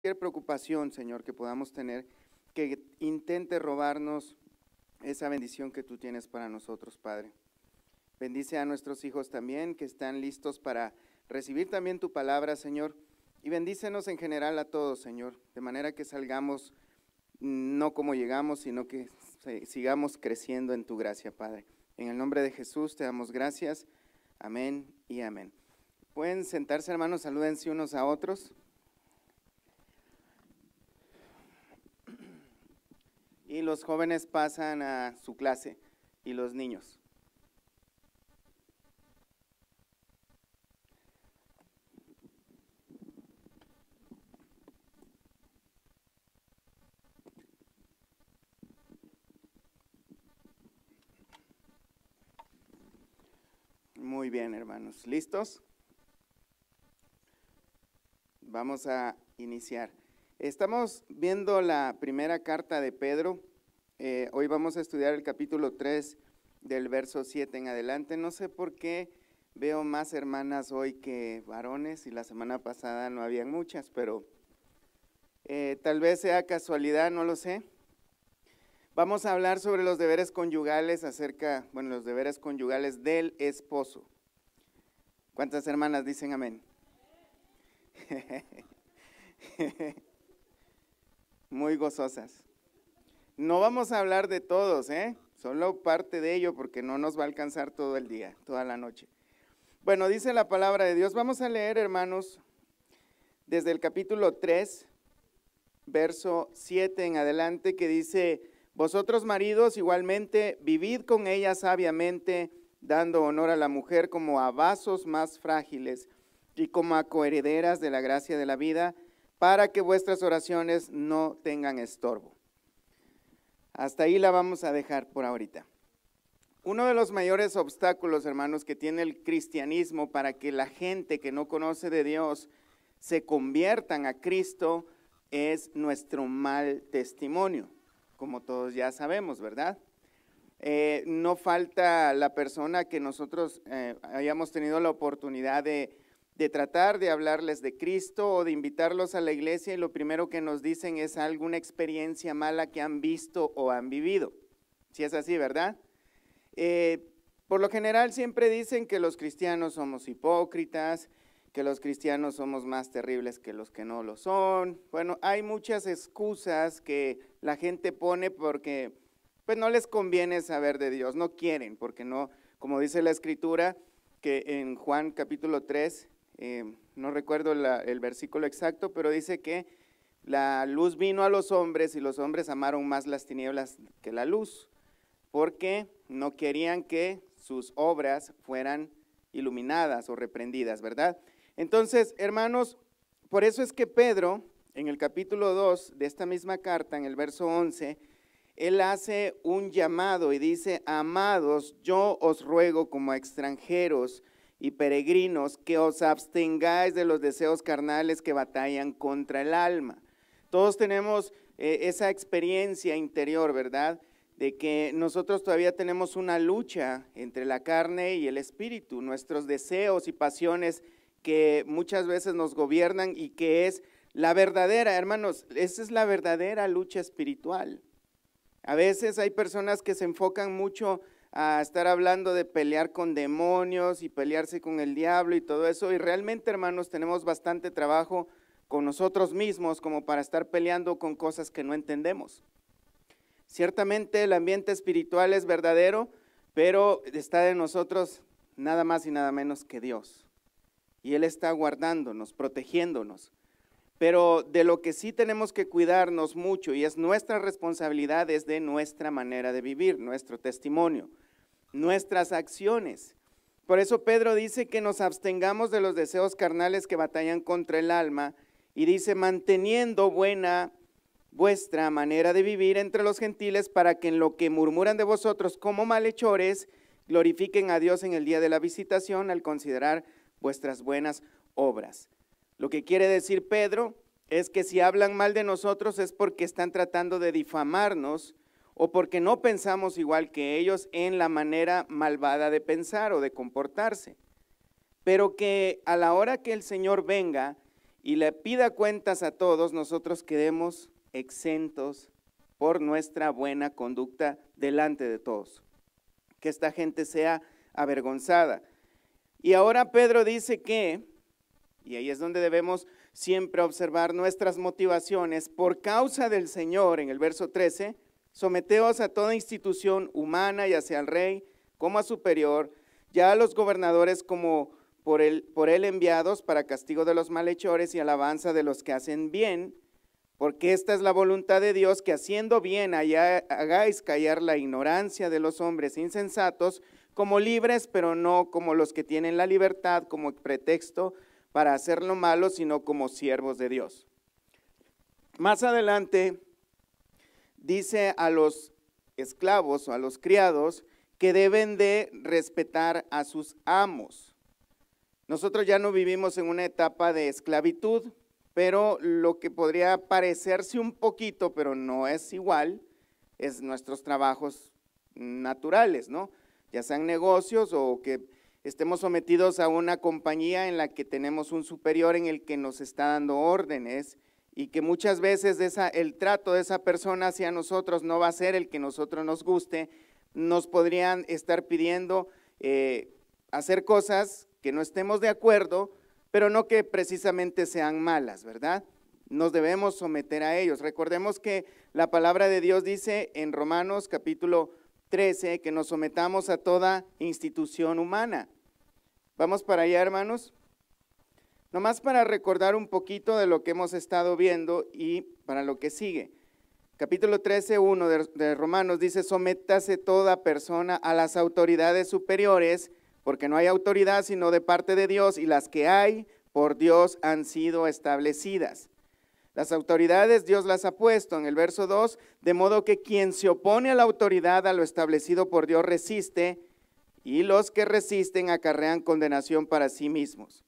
cualquier preocupación, Señor, que podamos tener, que intente robarnos esa bendición que tú tienes para nosotros, Padre. Bendice a nuestros hijos también, que están listos para recibir también tu palabra, Señor, y bendícenos en general a todos, Señor, de manera que salgamos no como llegamos, sino que sigamos creciendo en tu gracia, Padre. En el nombre de Jesús te damos gracias. Amén y amén. Pueden sentarse, hermanos, salúdense unos a otros. Y los jóvenes pasan a su clase y los niños. Muy bien, hermanos. ¿Listos? Vamos a iniciar. Estamos viendo la primera carta de Pedro. Hoy vamos a estudiar el capítulo 3 del verso 7 en adelante. No sé por qué veo más hermanas hoy que varones y la semana pasada no habían muchas, pero tal vez sea casualidad, no lo sé. Vamos a hablar sobre los deberes conyugales los deberes conyugales del esposo. ¿Cuántas hermanas dicen amén? Muy gozosas. No vamos a hablar de todos, solo parte de ello porque no nos va a alcanzar todo el día, toda la noche. Bueno, dice la palabra de Dios. Vamos a leer, hermanos, desde el capítulo 3, verso 7 en adelante, que dice: vosotros maridos igualmente vivid con ella sabiamente, dando honor a la mujer como a vasos más frágiles y como a coherederas de la gracia de la vida, para que vuestras oraciones no tengan estorbo. Hasta ahí la vamos a dejar por ahorita. Uno de los mayores obstáculos, hermanos, que tiene el cristianismo para que la gente que no conoce de Dios se conviertan a Cristo es nuestro mal testimonio, como todos ya sabemos, ¿verdad? No falta la persona que nosotros hayamos tenido la oportunidad de tratar de hablarles de Cristo o de invitarlos a la iglesia, y lo primero que nos dicen es alguna experiencia mala que han visto o han vivido. Si es así, ¿verdad? Por lo general siempre dicen que los cristianos somos hipócritas, que los cristianos somos más terribles que los que no lo son. Bueno, hay muchas excusas que la gente pone porque pues no les conviene saber de Dios, no quieren, porque no, como dice la escritura, que en Juan capítulo 3, no recuerdo el versículo exacto, pero dice que la luz vino a los hombres y los hombres amaron más las tinieblas que la luz, porque no querían que sus obras fueran iluminadas o reprendidas, ¿verdad? Entonces, hermanos, por eso es que Pedro, en el capítulo 2 de esta misma carta, en el verso 11, él hace un llamado y dice: amados, yo os ruego como a extranjeros y peregrinos que os abstengáis de los deseos carnales que batallan contra el alma. Todos tenemos esa experiencia interior, ¿verdad?, de que nosotros todavía tenemos una lucha entre la carne y el espíritu, nuestros deseos y pasiones que muchas veces nos gobiernan, y que es la verdadera, hermanos, esa es la verdadera lucha espiritual. A veces hay personas que se enfocan mucho a estar hablando de pelear con demonios y pelearse con el diablo y todo eso, y realmente, hermanos, tenemos bastante trabajo con nosotros mismos como para estar peleando con cosas que no entendemos. Ciertamente el ambiente espiritual es verdadero, pero está de nosotros nada más y nada menos que Dios. Y Él está guardándonos, protegiéndonos. Pero de lo que sí tenemos que cuidarnos mucho, y es nuestra responsabilidad, es de nuestra manera de vivir, nuestro testimonio, nuestras acciones. Por eso Pedro dice que nos abstengamos de los deseos carnales que batallan contra el alma, y dice: manteniendo buena vuestra manera de vivir entre los gentiles, para que en lo que murmuran de vosotros como malhechores, glorifiquen a Dios en el día de la visitación, al considerar vuestras buenas obras. Lo que quiere decir Pedro es que si hablan mal de nosotros es porque están tratando de difamarnos, o porque no pensamos igual que ellos en la manera malvada de pensar o de comportarse. Pero que a la hora que el Señor venga y le pida cuentas a todos, nosotros quedemos exentos por nuestra buena conducta delante de todos. Que esta gente sea avergonzada. Y ahora Pedro dice que, y ahí es donde debemos siempre observar nuestras motivaciones, por causa del Señor, en el verso 13, someteos a toda institución humana, ya sea al rey como a superior, ya a los gobernadores como por él enviados para castigo de los malhechores y alabanza de los que hacen bien, porque esta es la voluntad de Dios, que haciendo bien hagáis callar la ignorancia de los hombres insensatos, como libres, pero no como los que tienen la libertad como pretexto para hacer lo malo, sino como siervos de Dios. Más adelante dice a los esclavos o a los criados que deben de respetar a sus amos. Nosotros ya no vivimos en una etapa de esclavitud, pero lo que podría parecerse un poquito, pero no es igual, es nuestros trabajos naturales, ¿no? Ya sean negocios o que estemos sometidos a una compañía en la que tenemos un superior en el que nos está dando órdenes y que muchas veces el trato de esa persona hacia nosotros no va a ser el que nosotros nos guste, nos podrían estar pidiendo hacer cosas que no estemos de acuerdo, pero no que precisamente sean malas, ¿verdad? Nos debemos someter a ellos. Recordemos que la palabra de Dios dice en Romanos capítulo 13 que nos sometamos a toda institución humana. Vamos para allá, hermanos. Nomás para recordar un poquito de lo que hemos estado viendo y para lo que sigue. Capítulo 13, 1 de Romanos dice: sométase toda persona a las autoridades superiores, porque no hay autoridad sino de parte de Dios, y las que hay por Dios han sido establecidas. Las autoridades Dios las ha puesto, en el verso 2, de modo que quien se opone a la autoridad, a lo establecido por Dios, resiste, y los que resisten acarrean condenación para sí mismos.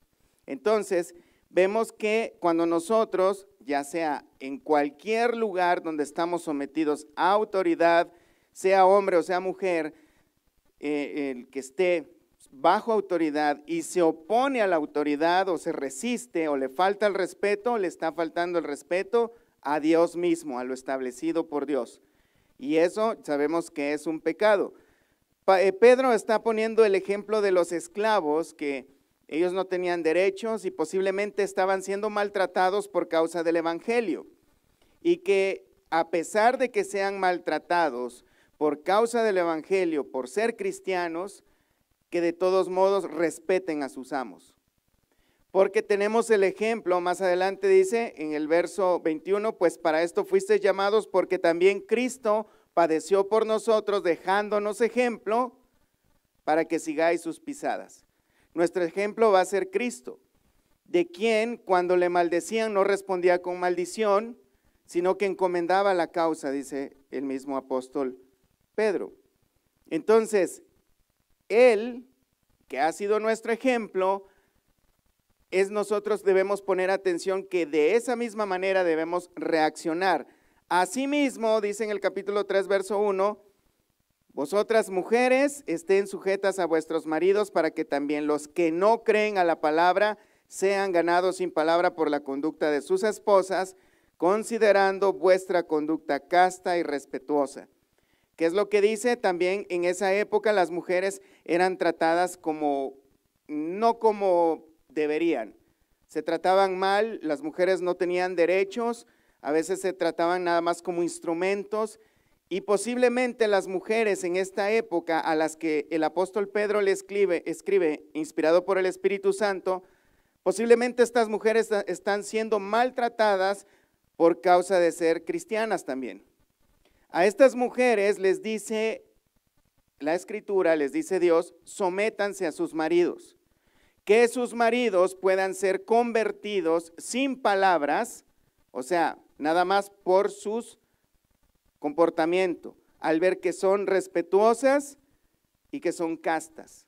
Entonces, vemos que cuando nosotros, ya sea en cualquier lugar donde estamos sometidos a autoridad, sea hombre o sea mujer, el que esté bajo autoridad y se opone a la autoridad o se resiste o le falta el respeto, le está faltando el respeto a Dios mismo, a lo establecido por Dios. Y eso sabemos que es un pecado. Pedro está poniendo el ejemplo de los esclavos, que ellos no tenían derechos y posiblemente estaban siendo maltratados por causa del evangelio. Y que a pesar de que sean maltratados por causa del evangelio, por ser cristianos, que de todos modos respeten a sus amos. Porque tenemos el ejemplo, más adelante dice en el verso 21, pues para esto fuisteis llamados, porque también Cristo padeció por nosotros, dejándonos ejemplo para que sigáis sus pisadas. Nuestro ejemplo va a ser Cristo, de quien cuando le maldecían no respondía con maldición, sino que encomendaba la causa, dice el mismo apóstol Pedro. Entonces, Él, que ha sido nuestro ejemplo, nosotros debemos poner atención que de esa misma manera debemos reaccionar. Asimismo, dice en el capítulo 3, verso 1, vosotras mujeres estén sujetas a vuestros maridos para que también los que no creen a la palabra sean ganados sin palabra por la conducta de sus esposas, considerando vuestra conducta casta y respetuosa. ¿Qué es lo que dice? También en esa época las mujeres eran tratadas no como deberían. Se trataban mal, las mujeres no tenían derechos, a veces se trataban nada más como instrumentos, y posiblemente las mujeres en esta época a las que el apóstol Pedro le escribe inspirado por el Espíritu Santo, posiblemente estas mujeres están siendo maltratadas por causa de ser cristianas también. A estas mujeres les dice la Escritura, les dice Dios, sométanse a sus maridos, que sus maridos puedan ser convertidos sin palabras, o sea, nada más por sus comportamiento, al ver que son respetuosas y que son castas.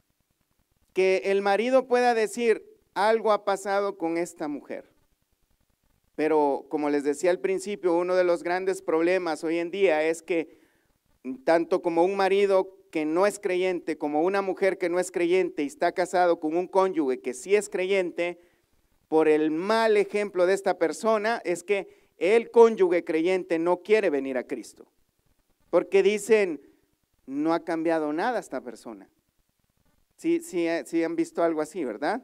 Que el marido pueda decir, algo ha pasado con esta mujer. Pero como les decía al principio, uno de los grandes problemas hoy en día es que tanto como un marido que no es creyente, como una mujer que no es creyente y está casado con un cónyuge que sí es creyente, por el mal ejemplo de esta persona es que el cónyuge creyente no quiere venir a Cristo, porque dicen, no ha cambiado nada esta persona. Sí han visto algo así, ¿verdad?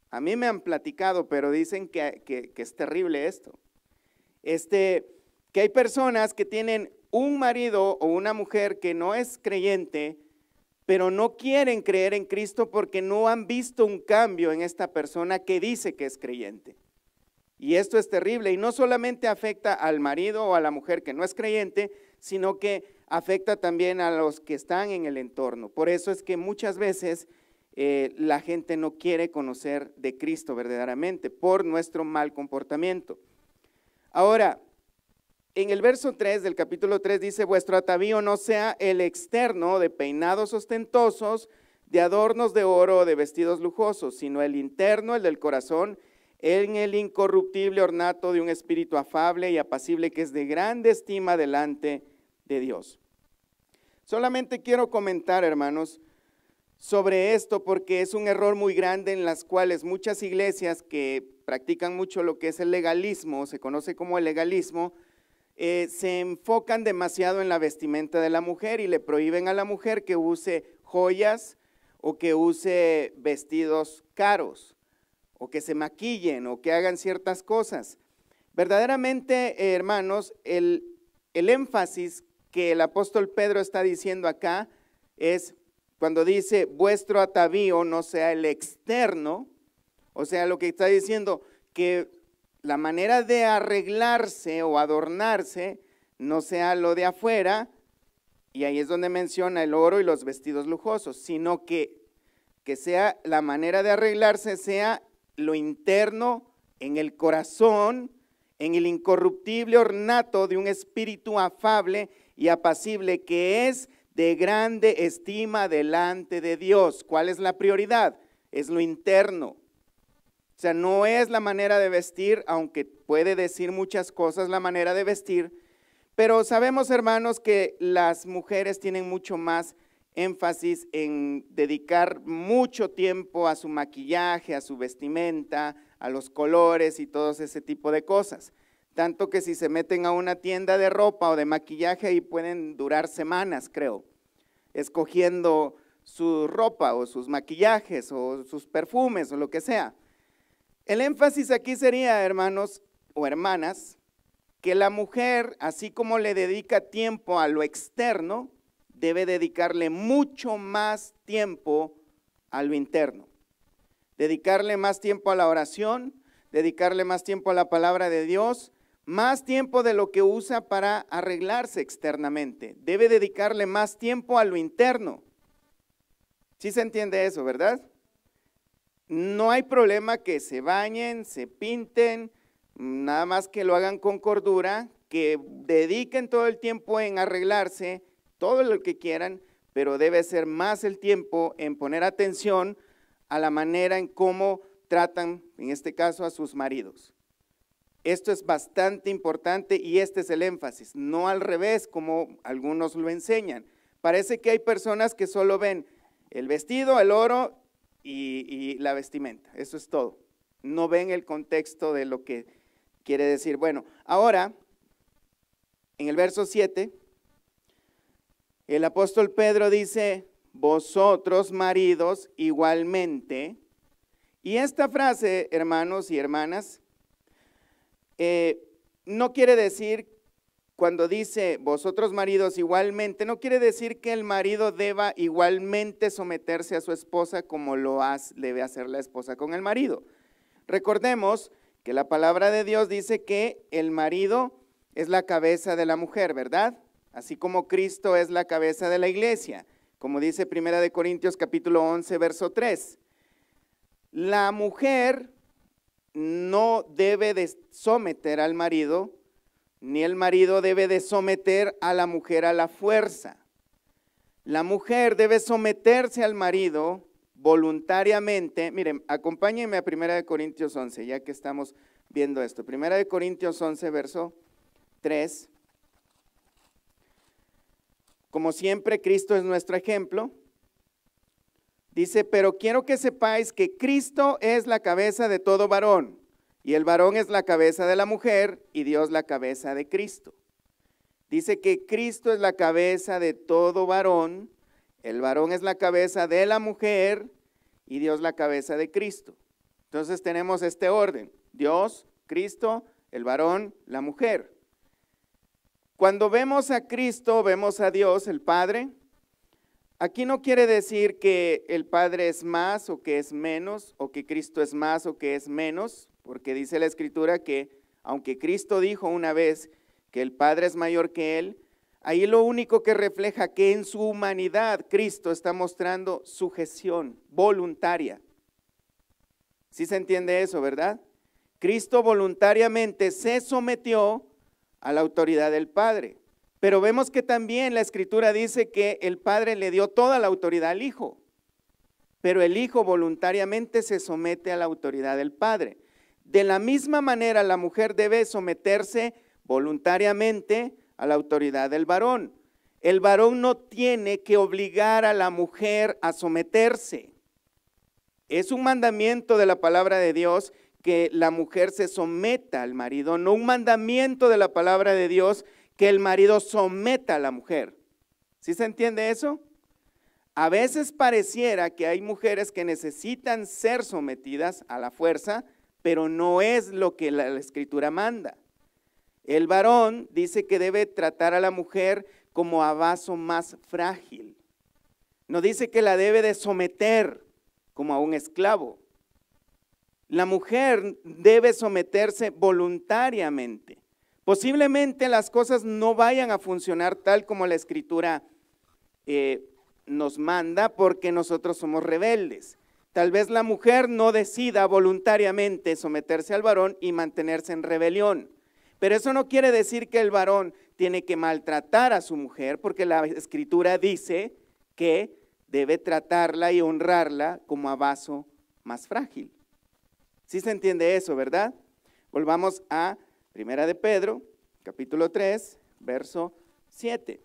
A mí me han platicado, pero dicen que es terrible esto. Que hay personas que tienen un marido o una mujer que no es creyente, pero no quieren creer en Cristo porque no han visto un cambio en esta persona que dice que es creyente. Y esto es terrible, y no solamente afecta al marido o a la mujer que no es creyente, sino que afecta también a los que están en el entorno. Por eso es que muchas veces la gente no quiere conocer de Cristo verdaderamente por nuestro mal comportamiento. Ahora, en el verso 3 del capítulo 3 dice, vuestro atavío no sea el externo de peinados ostentosos, de adornos de oro o de vestidos lujosos, sino el interno, el del corazón, en el incorruptible ornato de un espíritu afable y apacible que es de grande estima delante de Dios. Solamente quiero comentar, hermanos, sobre esto porque es un error muy grande en las cuales muchas iglesias que practican mucho lo que es el legalismo, se conoce como el legalismo, se enfocan demasiado en la vestimenta de la mujer y le prohíben a la mujer que use joyas o que use vestidos caros o que se maquillen o que hagan ciertas cosas. Verdaderamente, hermanos, el énfasis que el apóstol Pedro está diciendo acá es cuando dice vuestro atavío no sea el externo, o sea, lo que está diciendo que la manera de arreglarse o adornarse no sea lo de afuera, y ahí es donde menciona el oro y los vestidos lujosos, sino que sea la manera de arreglarse, sea lo interno, en el corazón, en el incorruptible ornato de un espíritu afable y apacible que es de grande estima delante de Dios. ¿Cuál es la prioridad? Es lo interno. O sea, no es la manera de vestir, aunque puede decir muchas cosas la manera de vestir, pero sabemos, hermanos, que las mujeres tienen mucho más énfasis en dedicar mucho tiempo a su maquillaje, a su vestimenta, a los colores y todo ese tipo de cosas. Tanto que si se meten a una tienda de ropa o de maquillaje, ahí pueden durar semanas, creo, escogiendo su ropa o sus maquillajes o sus perfumes o lo que sea. El énfasis aquí sería, hermanos o hermanas, que la mujer, así como le dedica tiempo a lo externo, debe dedicarle mucho más tiempo a lo interno. Dedicarle más tiempo a la oración, dedicarle más tiempo a la palabra de Dios, más tiempo de lo que usa para arreglarse externamente. Debe dedicarle más tiempo a lo interno. ¿Sí se entiende eso, verdad? No hay problema que se bañen, se pinten, nada más que lo hagan con cordura, que dediquen todo el tiempo en arreglarse, todo lo que quieran, pero debe ser más el tiempo en poner atención a la manera en cómo tratan, en este caso, a sus maridos. Esto es bastante importante y este es el énfasis, no al revés como algunos lo enseñan. Parece que hay personas que solo ven el vestido, el oro y la vestimenta, eso es todo. No ven el contexto de lo que quiere decir. Bueno, ahora, en el verso 7, el apóstol Pedro dice, vosotros maridos igualmente, y esta frase, hermanos y hermanas, no quiere decir, cuando dice vosotros maridos igualmente, no quiere decir que el marido deba igualmente someterse a su esposa como debe hacer la esposa con el marido. Recordemos que la palabra de Dios dice que el marido es la cabeza de la mujer, ¿verdad? Así como Cristo es la cabeza de la iglesia, como dice 1 Corintios capítulo 11, verso 3. La mujer no debe de someter al marido, ni el marido debe de someter a la mujer a la fuerza. La mujer debe someterse al marido voluntariamente. Miren, acompáñenme a 1 Corintios 11, ya que estamos viendo esto. 1 Corintios 11, verso 3. Como siempre, Cristo es nuestro ejemplo. Dice, pero quiero que sepáis que Cristo es la cabeza de todo varón, y el varón es la cabeza de la mujer, y Dios la cabeza de Cristo. Dice que Cristo es la cabeza de todo varón, el varón es la cabeza de la mujer, y Dios la cabeza de Cristo. Entonces tenemos este orden: Dios, Cristo, el varón, la mujer. Cuando vemos a Cristo, vemos a Dios, el Padre. Aquí no quiere decir que el Padre es más o que es menos, o que Cristo es más o que es menos, porque dice la Escritura que aunque Cristo dijo una vez que el Padre es mayor que Él, ahí lo único que refleja que en su humanidad Cristo está mostrando sujeción voluntaria. ¿Sí se entiende eso, verdad? Cristo voluntariamente se sometió a la autoridad del Padre. Pero vemos que también la Escritura dice que el Padre le dio toda la autoridad al Hijo, pero el Hijo voluntariamente se somete a la autoridad del Padre. De la misma manera, la mujer debe someterse voluntariamente a la autoridad del varón. El varón no tiene que obligar a la mujer a someterse. Es un mandamiento de la palabra de Dios que la mujer se someta al marido, no un mandamiento de la palabra de Dios que el marido someta a la mujer. ¿Sí se entiende eso? A veces pareciera que hay mujeres que necesitan ser sometidas a la fuerza, pero no es lo que la Escritura manda. El varón dice que debe tratar a la mujer como a vaso más frágil. No dice que la debe de someter como a un esclavo. La mujer debe someterse voluntariamente. Posiblemente las cosas no vayan a funcionar tal como la Escritura nos manda, porque nosotros somos rebeldes. Tal vez la mujer no decida voluntariamente someterse al varón y mantenerse en rebelión. Pero eso no quiere decir que el varón tiene que maltratar a su mujer, porque la Escritura dice que debe tratarla y honrarla como a vaso más frágil. ¿Sí se entiende eso, verdad? Volvamos a Primera de Pedro, capítulo 3, verso 7.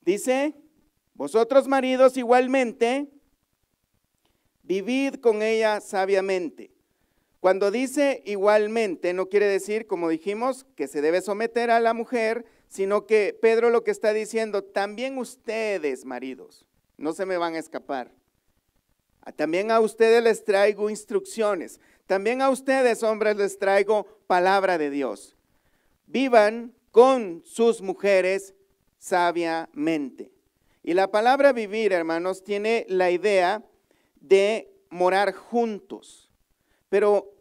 Dice, vosotros maridos igualmente, vivid con ella sabiamente. Cuando dice igualmente, no quiere decir, como dijimos, que se debe someter a la mujer, sino que Pedro lo que está diciendo, también ustedes, maridos, no se me van a escapar. También a ustedes les traigo instrucciones. También a ustedes, hombres, les traigo palabra de Dios. Vivan con sus mujeres sabiamente. Y la palabra vivir, hermanos, tiene la idea de morar juntos. Pero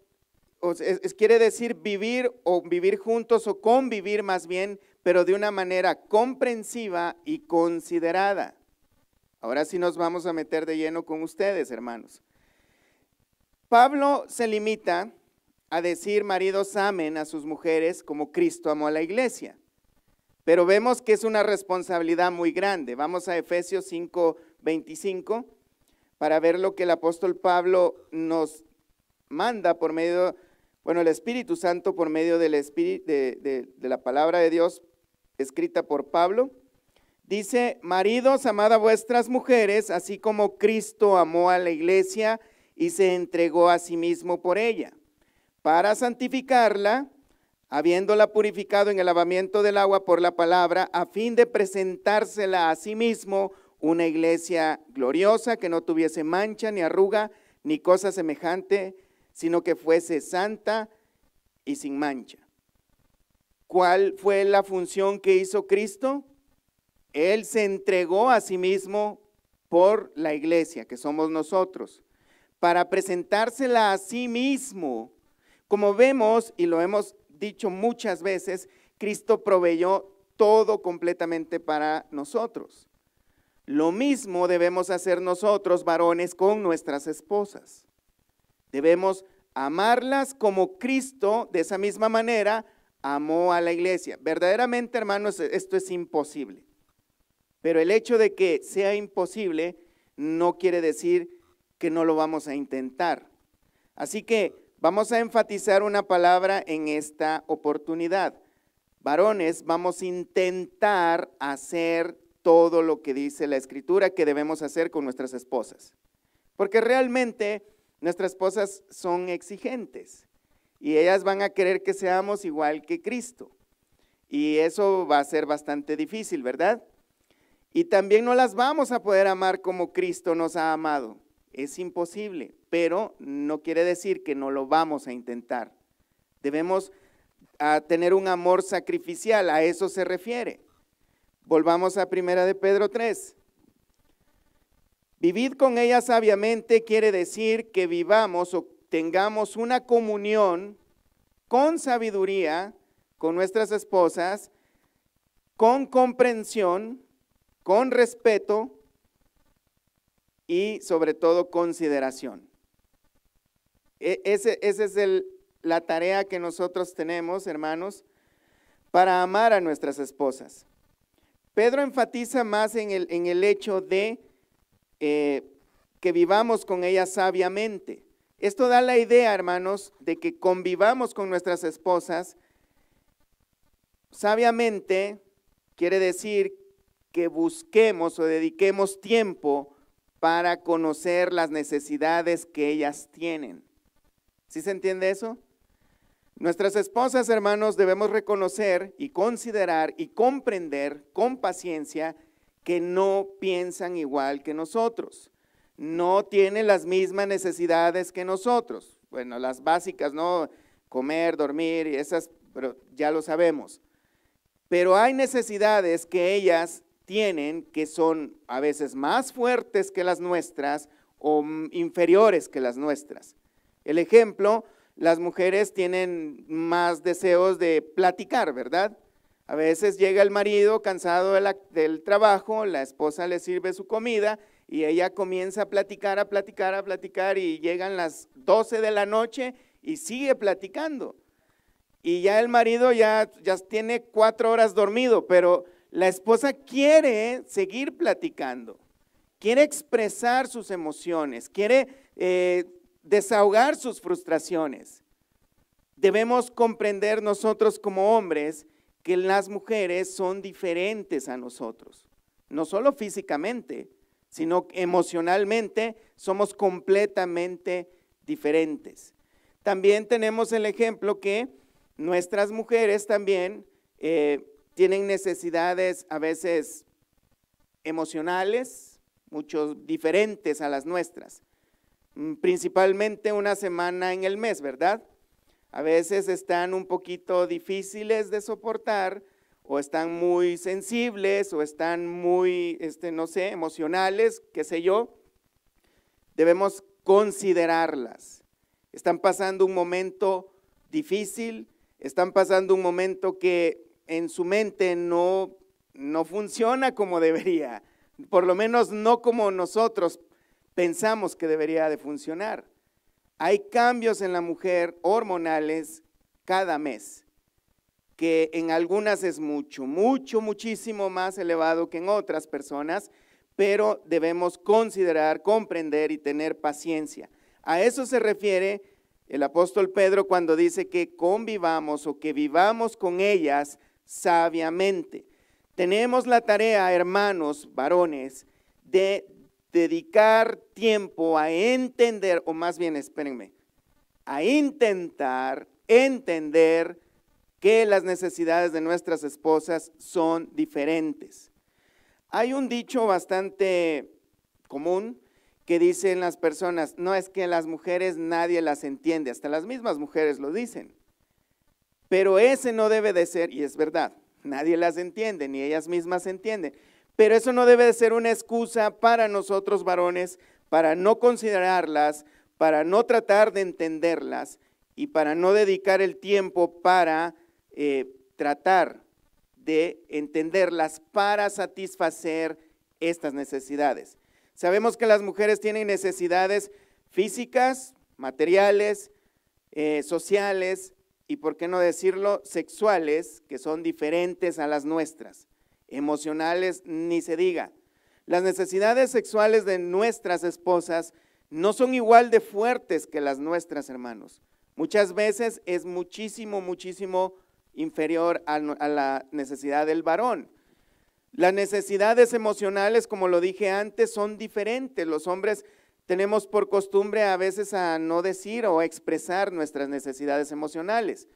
quiere decir vivir o vivir juntos o convivir más bien, pero de una manera comprensiva y considerada. Ahora sí nos vamos a meter de lleno con ustedes, hermanos. Pablo se limita a decir, maridos, amen a sus mujeres como Cristo amó a la iglesia. Pero vemos que es una responsabilidad muy grande. Vamos a Efesios 5:25 para ver lo que el apóstol Pablo nos manda por medio, el Espíritu Santo por medio del de la palabra de Dios escrita por Pablo. Dice, maridos, amad a vuestras mujeres, así como Cristo amó a la iglesia y se entregó a sí mismo por ella, para santificarla, habiéndola purificado en el lavamiento del agua por la palabra, a fin de presentársela a sí mismo una iglesia gloriosa, que no tuviese mancha, ni arruga, ni cosa semejante, sino que fuese santa y sin mancha. ¿Cuál fue la función que hizo Cristo? Él se entregó a sí mismo por la iglesia, que somos nosotros, para presentársela a sí mismo. Como vemos, y lo hemos dicho muchas veces, Cristo proveyó todo completamente para nosotros. Lo mismo debemos hacer nosotros, varones, con nuestras esposas. Debemos amarlas como Cristo, de esa misma manera, amó a la iglesia. Verdaderamente, hermanos, esto es imposible. Pero el hecho de que sea imposible no quiere decir que no lo vamos a intentar. Así que vamos a enfatizar una palabra en esta oportunidad. Varones, vamos a intentar hacer todo lo que dice la Escritura que debemos hacer con nuestras esposas. Porque realmente nuestras esposas son exigentes y ellas van a querer que seamos igual que Cristo. Y eso va a ser bastante difícil, ¿verdad? Y también no las vamos a poder amar como Cristo nos ha amado. Es imposible, pero no quiere decir que no lo vamos a intentar. Debemos tener un amor sacrificial, a eso se refiere. Volvamos a 1 de Pedro 3. Vivid con ella sabiamente quiere decir que vivamos o tengamos una comunión con sabiduría con nuestras esposas, con comprensión, con respeto y sobre todo consideración. Esa es la tarea que nosotros tenemos, hermanos, para amar a nuestras esposas. Pedro enfatiza más en el hecho de que vivamos con ellas sabiamente. Esto da la idea, hermanos, de que convivamos con nuestras esposas sabiamente. Quiere decir que busquemos o dediquemos tiempo para conocer las necesidades que ellas tienen. ¿Sí se entiende eso? Nuestras esposas, hermanos, debemos reconocer y considerar y comprender con paciencia que no piensan igual que nosotros, no tienen las mismas necesidades que nosotros. Bueno, las básicas, ¿no? Comer, dormir y esas, pero ya lo sabemos. Pero hay necesidades que ellas tienen que son a veces más fuertes que las nuestras o inferiores que las nuestras. El ejemplo, las mujeres tienen más deseos de platicar, ¿verdad? A veces llega el marido cansado del trabajo, la esposa le sirve su comida y ella comienza a platicar y llegan las 12 de la noche y sigue platicando. Y ya el marido ya tiene 4 horas dormido, pero la esposa quiere seguir platicando, quiere expresar sus emociones, quiere desahogar sus frustraciones. Debemos comprender nosotros como hombres que las mujeres son diferentes a nosotros, no solo físicamente, sino emocionalmente somos completamente diferentes. También tenemos el ejemplo que nuestras mujeres también tienen necesidades a veces emocionales, muchos diferentes a las nuestras, principalmente una semana en el mes, ¿verdad? A veces están un poquito difíciles de soportar o están muy sensibles o están muy, no sé, emocionales, qué sé yo. Debemos considerarlas. Están pasando un momento difícil, están pasando un momento que en su mente no funciona como debería, por lo menos no como nosotros pensamos que debería de funcionar. Hay cambios en la mujer hormonales cada mes, que en algunas es muchísimo más elevado que en otras personas, pero debemos considerar, comprender y tener paciencia. A eso se refiere el apóstol Pedro cuando dice que convivamos o que vivamos con ellas sabiamente. Tenemos la tarea, hermanos varones, de dedicar tiempo a entender, o más bien, espérenme, a intentar entender que las necesidades de nuestras esposas son diferentes. Hay un dicho bastante común que dicen las personas, no, es que las mujeres nadie las entiende, hasta las mismas mujeres lo dicen, pero ese no debe de ser, y es verdad, nadie las entiende, ni ellas mismas entienden, pero eso no debe de ser una excusa para nosotros varones, para no considerarlas, para no tratar de entenderlas y para no dedicar el tiempo para tratar de entenderlas para satisfacer estas necesidades. Sabemos que las mujeres tienen necesidades físicas, materiales, sociales y, por qué no decirlo, sexuales, que son diferentes a las nuestras. Emocionales, ni se diga. Las necesidades sexuales de nuestras esposas no son igual de fuertes que las nuestras, hermanos. Muchas veces es muchísimo inferior a la necesidad del varón. Las necesidades emocionales, como lo dije antes, son diferentes. Los hombres tenemos por costumbre a veces a no decir o expresar nuestras necesidades emocionales.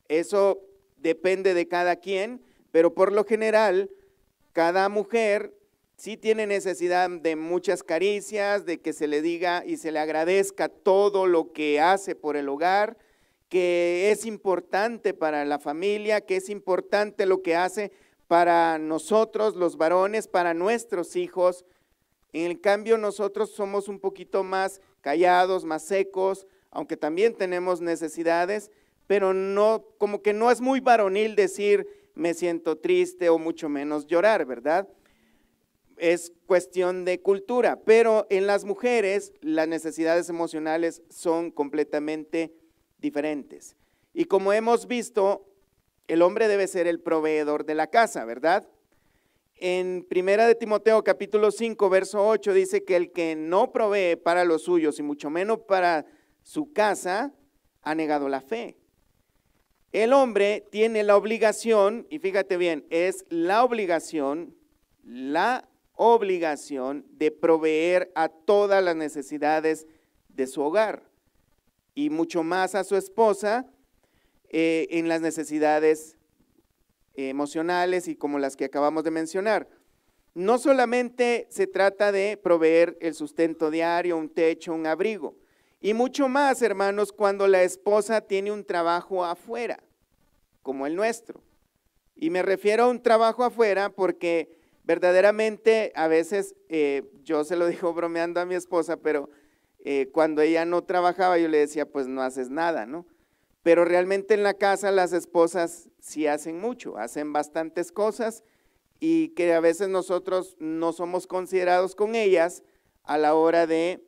Eso depende de cada quien, pero por lo general, cada mujer sí tiene necesidad de muchas caricias, de que se le diga y se le agradezca todo lo que hace por el hogar, que es importante para la familia, que es importante lo que hace para nosotros, los varones, para nuestros hijos. En cambio, nosotros somos un poquito más callados, más secos, aunque también tenemos necesidades, pero no, como que no es muy varonil decir me siento triste o mucho menos llorar, ¿verdad? Es cuestión de cultura, pero en las mujeres las necesidades emocionales son completamente diferentes. Y como hemos visto, el hombre debe ser el proveedor de la casa, ¿verdad? En 1 de Timoteo capítulo 5, verso 8 dice que el que no provee para los suyos y mucho menos para su casa, ha negado la fe. El hombre tiene la obligación, y fíjate bien, es la obligación de proveer a todas las necesidades de su hogar y mucho más a su esposa en las necesidades emocionales y como las que acabamos de mencionar. No solamente se trata de proveer el sustento diario, un techo, un abrigo, y mucho más, hermanos, cuando la esposa tiene un trabajo afuera, como el nuestro. Y me refiero a un trabajo afuera porque verdaderamente a veces, yo se lo digo bromeando a mi esposa, pero cuando ella no trabajaba yo le decía, pues no haces nada, ¿no? Pero realmente en la casa las esposas sí hacen mucho, hacen bastantes cosas y que a veces nosotros no somos considerados con ellas a la hora de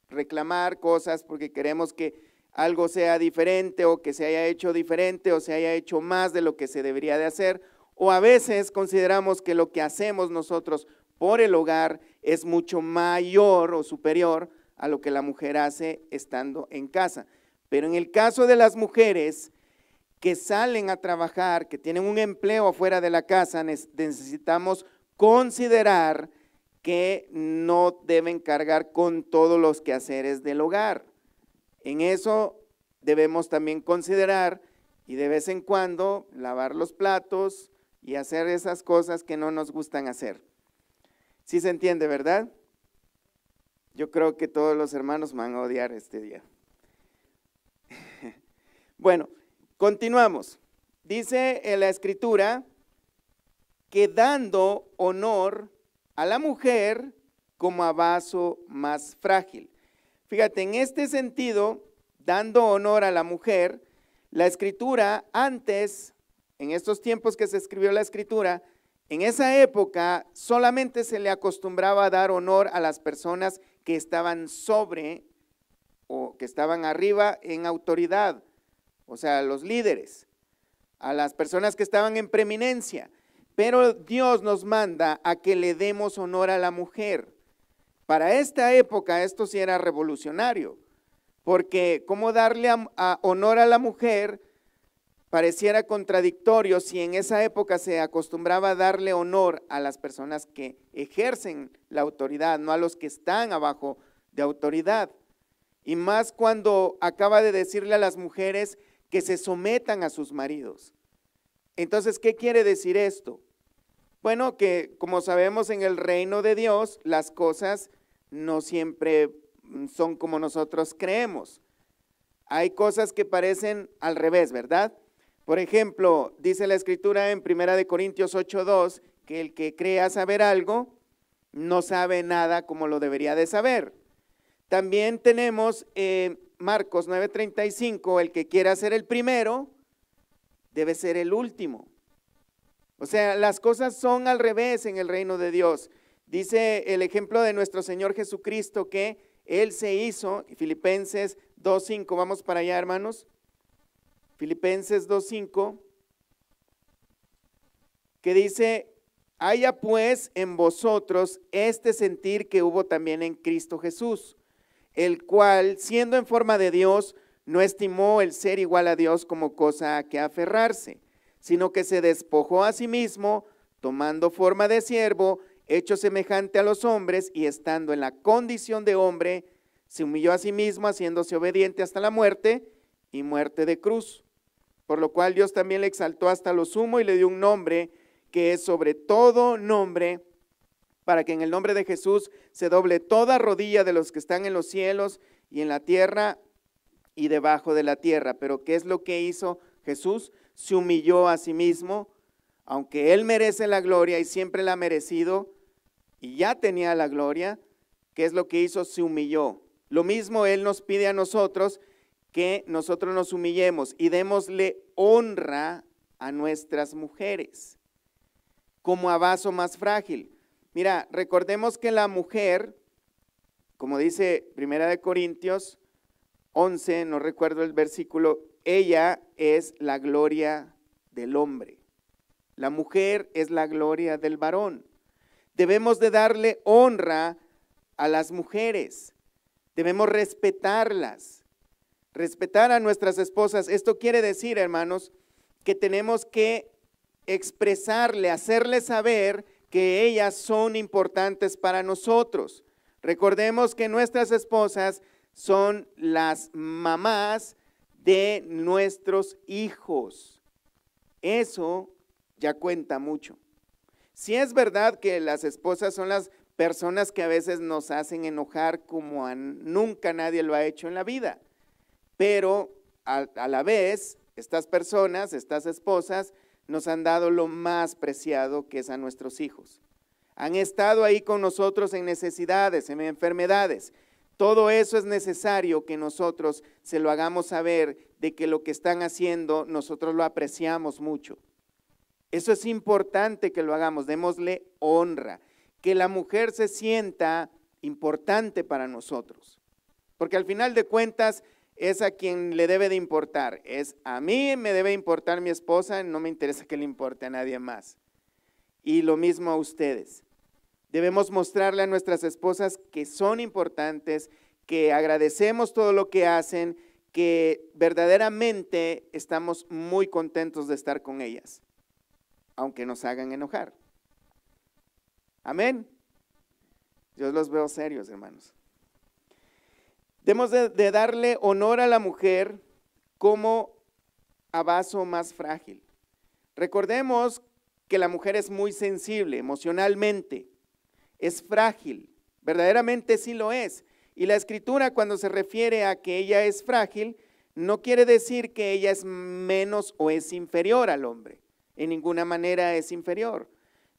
reclamar cosas porque queremos que algo sea diferente o que se haya hecho diferente o se haya hecho más de lo que se debería de hacer, o a veces consideramos que lo que hacemos nosotros por el hogar es mucho mayor o superior a lo que la mujer hace estando en casa. Pero en el caso de las mujeres que salen a trabajar, que tienen un empleo afuera de la casa, necesitamos considerar que no deben cargar con todos los quehaceres del hogar. En eso debemos también considerar y de vez en cuando lavar los platos y hacer esas cosas que no nos gustan hacer. ¿Sí se entiende, verdad? Yo creo que todos los hermanos me van a odiar este día. Bueno, continuamos. Dice en la Escritura que dando honor a la mujer como a vaso más frágil. Fíjate, en este sentido, dando honor a la mujer, la Escritura antes, en estos tiempos que se escribió la Escritura, en esa época solamente se le acostumbraba a dar honor a las personas que estaban sobre o que estaban arriba en autoridad, o sea, los líderes, a las personas que estaban en preeminencia. Pero Dios nos manda a que le demos honor a la mujer. Para esta época esto sí era revolucionario, porque cómo darle honor a la mujer pareciera contradictorio si en esa época se acostumbraba a darle honor a las personas que ejercen la autoridad, no a los que están abajo de autoridad. Y más cuando acaba de decirle a las mujeres que se sometan a sus maridos. Entonces, ¿qué quiere decir esto? Bueno, que como sabemos en el reino de Dios, las cosas no siempre son como nosotros creemos. Hay cosas que parecen al revés, ¿verdad? Por ejemplo, dice la Escritura en 1 Corintios 8:2, que el que crea saber algo, no sabe nada como lo debería de saber. También tenemos Marcos 9:35, el que quiera ser el primero, debe ser el último. O sea, las cosas son al revés en el reino de Dios. Dice el ejemplo de nuestro Señor Jesucristo que Él se hizo, Filipenses 2:5, vamos para allá, hermanos. Filipenses 2:5, que dice, haya pues en vosotros este sentir que hubo también en Cristo Jesús, el cual, siendo en forma de Dios, no estimó el ser igual a Dios como cosa a que aferrarse, sino que se despojó a sí mismo, tomando forma de siervo, hecho semejante a los hombres y estando en la condición de hombre, se humilló a sí mismo, haciéndose obediente hasta la muerte y muerte de cruz. Por lo cual Dios también le exaltó hasta lo sumo y le dio un nombre que es sobre todo nombre, para que en el nombre de Jesús se doble toda rodilla de los que están en los cielos y en la tierra y debajo de la tierra. Pero ¿qué es lo que hizo Jesús? Se humilló a sí mismo, aunque Él merece la gloria y siempre la ha merecido y ya tenía la gloria. ¿Qué es lo que hizo? Se humilló. Lo mismo Él nos pide a nosotros, que nosotros nos humillemos y démosle honra a nuestras mujeres como a vaso más frágil. Mira, recordemos que la mujer, como dice 1 Corintios 11, no recuerdo el versículo, ella es la gloria del hombre. La mujer es la gloria del varón. Debemos de darle honra a las mujeres. Debemos respetarlas, respetar a nuestras esposas. Esto quiere decir, hermanos, que tenemos que expresarle, hacerle saber que ellas son importantes para nosotros. Recordemos que nuestras esposas son las mamás de nuestros hijos. Eso ya cuenta mucho. Si es verdad que las esposas son las personas que a veces nos hacen enojar como nunca nadie lo ha hecho en la vida, pero a la vez estas personas, estas esposas, nos han dado lo más preciado, que es a nuestros hijos. Han estado ahí con nosotros en necesidades, en enfermedades. Todo eso es necesario que nosotros se lo hagamos saber, de que lo que están haciendo nosotros lo apreciamos mucho. Eso es importante que lo hagamos, démosle honra, que la mujer se sienta importante para nosotros, porque al final de cuentas es a quien le debe de importar. Es a mí me debe importar mi esposa, no me interesa que le importe a nadie más. Y lo mismo a ustedes. Debemos mostrarle a nuestras esposas que son importantes, que agradecemos todo lo que hacen, que verdaderamente estamos muy contentos de estar con ellas, aunque nos hagan enojar. Amén. Yo los veo serios, hermanos. Debemos de darle honor a la mujer como a vaso más frágil. Recordemos que la mujer es muy sensible emocionalmente, es frágil, verdaderamente sí lo es. Y la Escritura, cuando se refiere a que ella es frágil, no quiere decir que ella es menos o es inferior al hombre. En ninguna manera es inferior.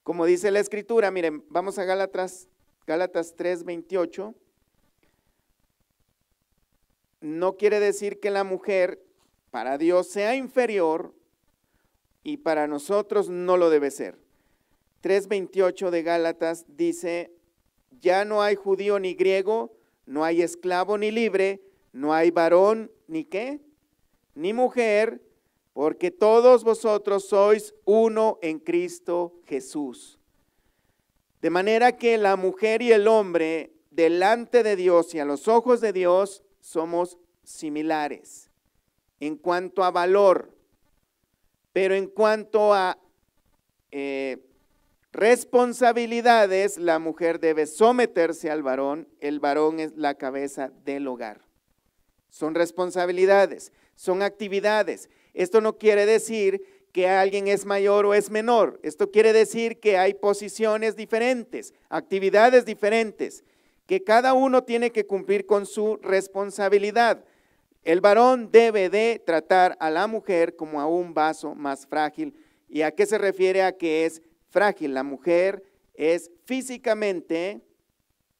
Como dice la Escritura, miren, vamos a Gálatas 3:28. No quiere decir que la mujer para Dios sea inferior y para nosotros no lo debe ser. 3:28 de Gálatas dice: ya no hay judío ni griego, no hay esclavo ni libre, no hay varón ni qué, ni mujer, porque todos vosotros sois uno en Cristo Jesús. De manera que la mujer y el hombre delante de Dios y a los ojos de Dios somos similares en cuanto a valor, pero en cuanto a responsabilidades, la mujer debe someterse al varón, el varón es la cabeza del hogar. Son responsabilidades, son actividades. Esto no quiere decir que alguien es mayor o es menor, esto quiere decir que hay posiciones diferentes, actividades diferentes, que cada uno tiene que cumplir con su responsabilidad. El varón debe de tratar a la mujer como a un vaso más frágil. ¿Y a qué se refiere a que es frágil? La mujer es físicamente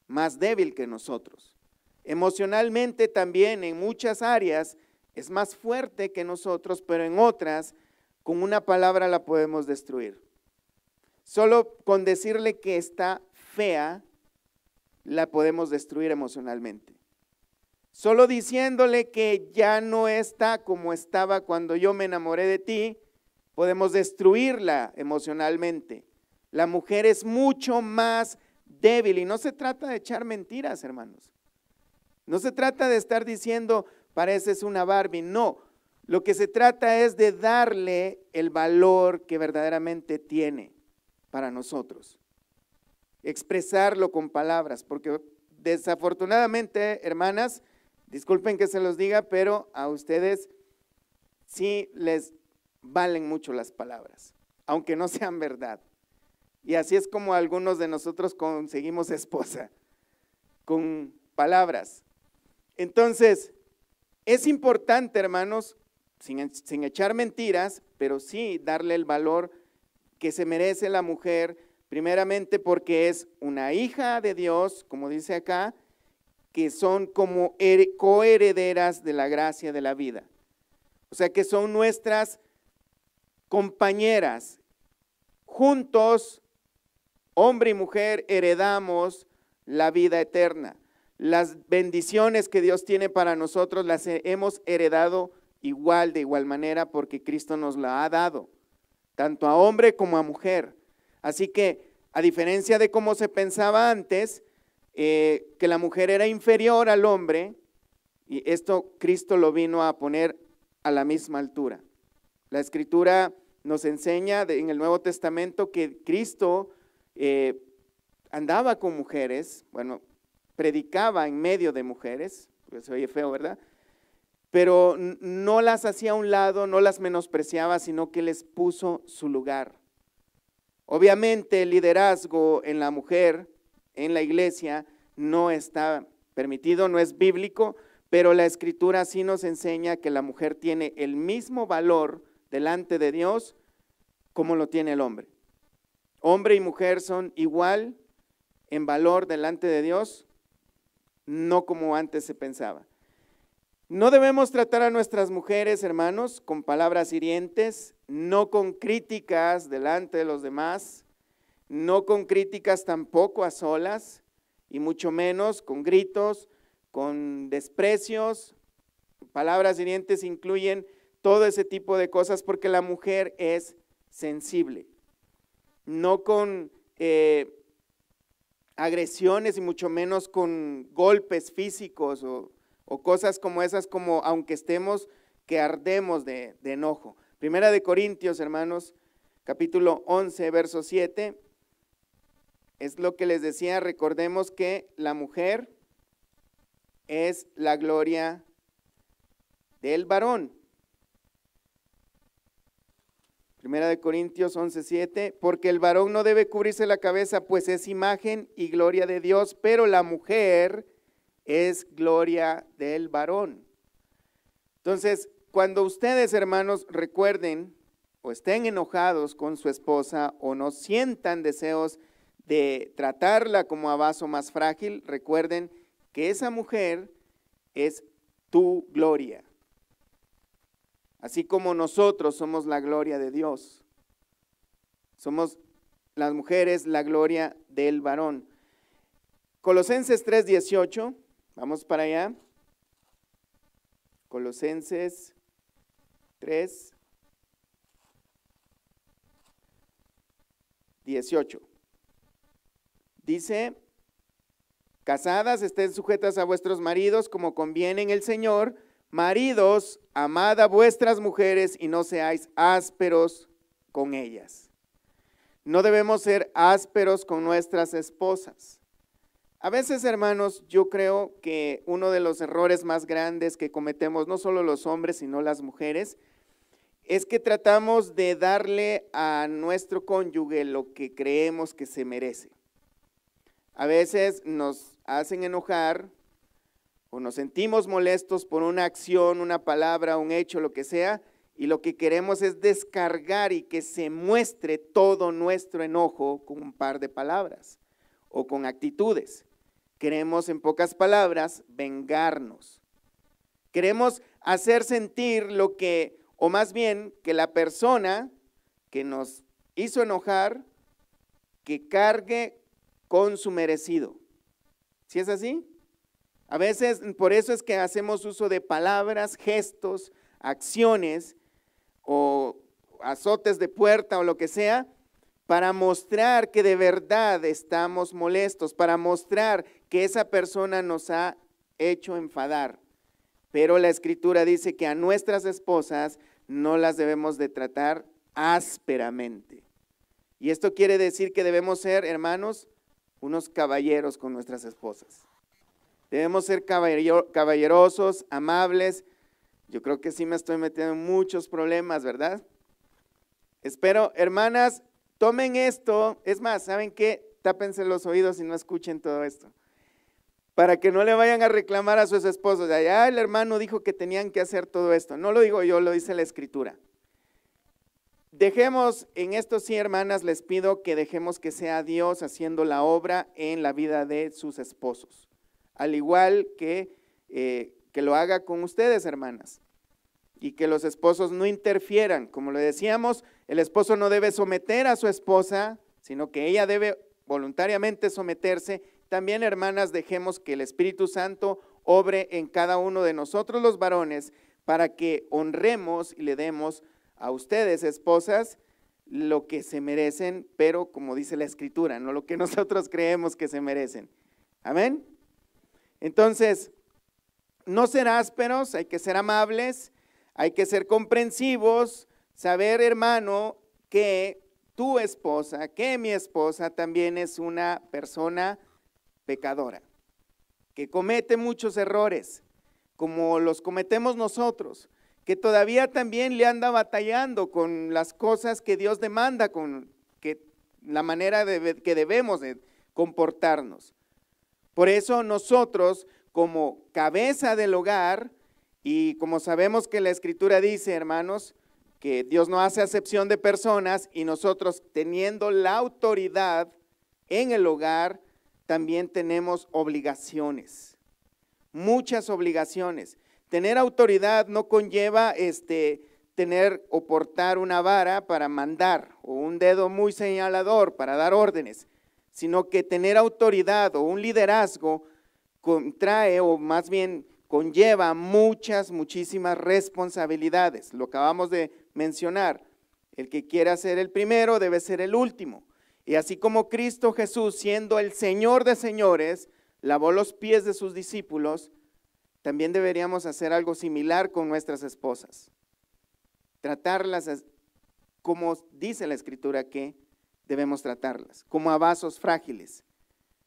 más débil que nosotros. Emocionalmente también en muchas áreas es más fuerte que nosotros, pero en otras con una palabra la podemos destruir. Solo con decirle que está fea la podemos destruir emocionalmente. Solo diciéndole que ya no está como estaba cuando yo me enamoré de ti, podemos destruirla emocionalmente. La mujer es mucho más débil y no se trata de echar mentiras, hermanos. No se trata de estar diciendo, pareces una Barbie, no. Lo que se trata es de darle el valor que verdaderamente tiene. para nosotros. Expresarlo con palabras, porque desafortunadamente, hermanas, disculpen que se los diga, pero a ustedes sí les valen mucho las palabras, aunque no sean verdad. Y así es como algunos de nosotros conseguimos esposa, con palabras. Entonces, es importante, hermanos, sin echar mentiras, pero sí darle el valor que se merece la mujer, primeramente porque es una hija de Dios, como dice acá, que son como coherederas de la gracia de la vida. O sea que son nuestras compañeras. Juntos, hombre y mujer, heredamos la vida eterna. Las bendiciones que Dios tiene para nosotros las hemos heredado de igual manera, porque Cristo nos la ha dado, tanto a hombre como a mujer. Así que, a diferencia de cómo se pensaba antes, que la mujer era inferior al hombre, y esto Cristo lo vino a poner a la misma altura. La Escritura nos enseña en el Nuevo Testamento que Cristo andaba con mujeres, bueno, predicaba en medio de mujeres, pues se oye feo, ¿verdad? Pero no las hacía a un lado, no las menospreciaba, sino que les puso su lugar. Obviamente el liderazgo en la mujer, en la iglesia, no está permitido, no es bíblico, pero la Escritura sí nos enseña que la mujer tiene el mismo valor delante de Dios como lo tiene el hombre. Hombre y mujer son igual en valor delante de Dios, no como antes se pensaba. No debemos tratar a nuestras mujeres, hermanos, con palabras hirientes, no con críticas delante de los demás, no con críticas tampoco a solas, y mucho menos con gritos, con desprecios. Palabras hirientes incluyen todo ese tipo de cosas porque la mujer es sensible. No con agresiones y mucho menos con golpes físicos o cosas como esas, como aunque estemos que ardemos de enojo. Primera de Corintios, hermanos, capítulo 11, verso 7, es lo que les decía. Recordemos que la mujer es la gloria del varón. Primera de Corintios 11, 7, porque el varón no debe cubrirse la cabeza, pues es imagen y gloria de Dios, pero la mujer es gloria del varón. Entonces, cuando ustedes, hermanos, recuerden o estén enojados con su esposa o no sientan deseos de tratarla como a vaso más frágil, recuerden que esa mujer es tu gloria. Así como nosotros somos la gloria de Dios, somos las mujeres la gloria del varón. Colosenses 3:18, vamos para allá. Colosenses 3:18. Dice: casadas, estén sujetas a vuestros maridos como conviene en el Señor. Maridos, amad a vuestras mujeres y no seáis ásperos con ellas. No debemos ser ásperos con nuestras esposas. A veces, hermanos, yo creo que uno de los errores más grandes que cometemos, no solo los hombres, sino las mujeres, es que tratamos de darle a nuestro cónyuge lo que creemos que se merece. A veces nos hacen enojar o nos sentimos molestos por una acción, una palabra, un hecho, lo que sea, y lo que queremos es descargar y que se muestre todo nuestro enojo con un par de palabras o con actitudes. Queremos, en pocas palabras, vengarnos. Queremos hacer sentir lo que, o más bien, que la persona que nos hizo enojar, que cargue con su merecido. ¿Sí es así? A veces, por eso es que hacemos uso de palabras, gestos, acciones o azotes de puerta o lo que sea, para mostrar que de verdad estamos molestos, para mostrar que esa persona nos ha hecho enfadar. Pero la Escritura dice que a nuestras esposas no las debemos de tratar ásperamente. Y esto quiere decir que debemos ser, hermanos, unos caballeros con nuestras esposas. Debemos ser caballerosos, amables. Yo creo que sí me estoy metiendo en muchos problemas, ¿verdad? Espero, hermanas, tomen esto. Es más, ¿saben qué? Tápense los oídos y no escuchen todo esto. Para que no le vayan a reclamar a sus esposos. Allá el hermano dijo que tenían que hacer todo esto. No lo digo yo, lo dice la Escritura. Dejemos en esto, sí, hermanas, les pido que dejemos que sea Dios haciendo la obra en la vida de sus esposos. Al igual que lo haga con ustedes, hermanas. Y que los esposos no interfieran. Como le decíamos, el esposo no debe someter a su esposa, sino que ella debe voluntariamente someterse. También, hermanas, dejemos que el Espíritu Santo obre en cada uno de nosotros los varones para que honremos y le demos a ustedes, esposas, lo que se merecen, pero como dice la Escritura, no lo que nosotros creemos que se merecen. Amén. Entonces, no ser ásperos, hay que ser amables, hay que ser comprensivos, saber, hermano, que tu esposa, que mi esposa también es una persona pecadora, que comete muchos errores, como los cometemos nosotros, que todavía también le anda batallando con las cosas que Dios demanda, con la manera que debemos de comportarnos. Por eso nosotros, como cabeza del hogar, y como sabemos que la Escritura dice, hermanos, que Dios no hace acepción de personas, y nosotros teniendo la autoridad en el hogar, también tenemos obligaciones, muchas obligaciones. Tener autoridad no conlleva tener o portar una vara para mandar o un dedo muy señalador para dar órdenes, sino que tener autoridad o un liderazgo contrae o más bien conlleva muchísimas responsabilidades. Lo acabamos de mencionar, el que quiera ser el primero debe ser el último. Y así como Cristo Jesús, siendo el Señor de señores, lavó los pies de sus discípulos, también deberíamos hacer algo similar con nuestras esposas. Tratarlas como dice la Escritura que debemos tratarlas, como a vasos frágiles,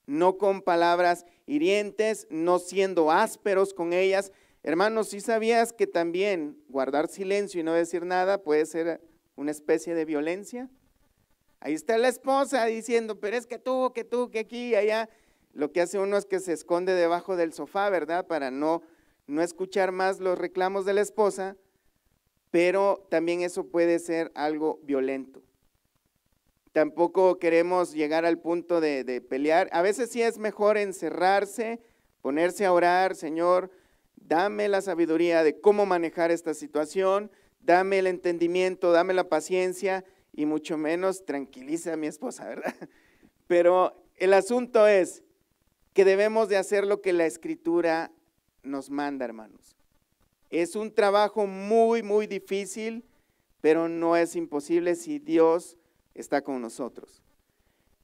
no con palabras hirientes, no siendo ásperos con ellas. Hermanos, ¿sí sabías que también guardar silencio y no decir nada puede ser una especie de violencia? Ahí está la esposa diciendo, pero es que tú, que aquí y allá. Lo que hace uno es que se esconde debajo del sofá, ¿verdad? Para no escuchar más los reclamos de la esposa, pero también eso puede ser algo violento. Tampoco queremos llegar al punto de pelear. A veces sí es mejor encerrarse, ponerse a orar, Señor, dame la sabiduría de cómo manejar esta situación, dame el entendimiento, dame la paciencia y mucho menos tranquiliza a mi esposa, ¿verdad? Pero el asunto es que debemos de hacer lo que la Escritura nos manda, hermanos. Es un trabajo muy difícil, pero no es imposible si Dios está con nosotros.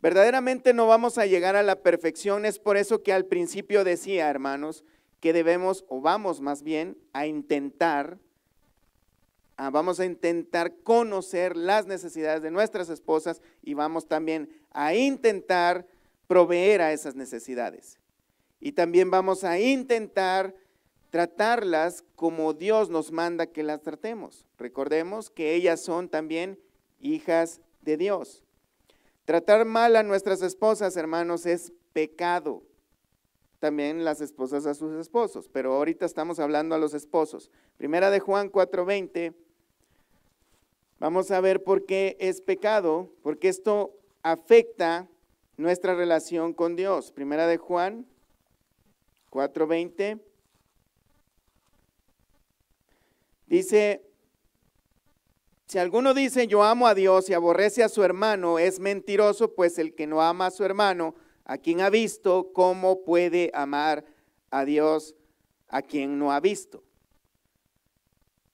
Verdaderamente no vamos a llegar a la perfección, es por eso que al principio decía, hermanos, que debemos, o vamos más bien, vamos a intentar conocer las necesidades de nuestras esposas y vamos también a intentar proveer a esas necesidades. Y también vamos a intentar tratarlas como Dios nos manda que las tratemos. Recordemos que ellas son también hijas de Dios. Tratar mal a nuestras esposas, hermanos, es pecado. También las esposas a sus esposos, pero ahorita estamos hablando a los esposos. Primera de Juan 4:20, vamos a ver por qué es pecado, porque esto afecta nuestra relación con Dios. Primera de Juan 4:20, dice, si alguno dice yo amo a Dios y aborrece a su hermano, es mentiroso, pues el que no ama a su hermano, a quien ha visto, ¿cómo puede amar a Dios a quien no ha visto?